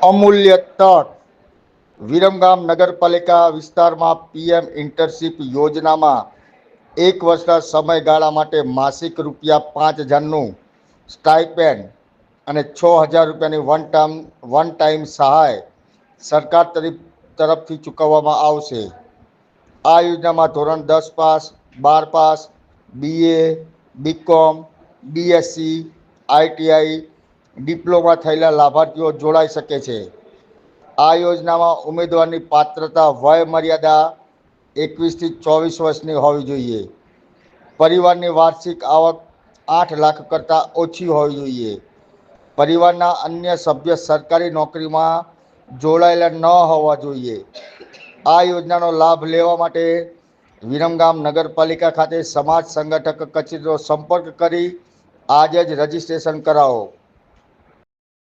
અમૂલ્ય તક વિરમગામ નગરપાલિકા વિસ્તારમાં પીએમ ઇન્ટર્નશીપ યોજનામાં 1 વર્ષના સમયગાળા માટે માસિક રૂપિયા 5,000નું સ્ટાઇપેન્ડ અને 6,000 રૂપિયાની વન ટાઈમ સહાય સરકાર તરફથી ચૂકવવામાં આવશે। આ યોજનામાં ધોરણ 10 pass, 12 pass, BA, BCom, BSc, ITI, diploma થયેલા લાભાર્થીઓ જોડાઈ શકે છે। આ યોજનામાં ઉમેદવારની પાત્રતા વય મર્યાદા 21 થી 24 વર્ષની હોવી જોઈએ। પરિવારની વાર્ષિક આવક 8 લાખ કરતાં ઓછી હોવી જોઈએ। પરિવારના અન્ય સભ્ય સરકારી નોકરીમાં જોડાયેલા ન હોવા જોઈએ। આ યોજનાનો લાભ લેવા માટે વિરમગામ નગરપાલિકા ખાતે સમાજ સંગઠક કચેરીનો સંપર્ક કરી આજે જ રજીસ્ટ્રેશન કરાવો।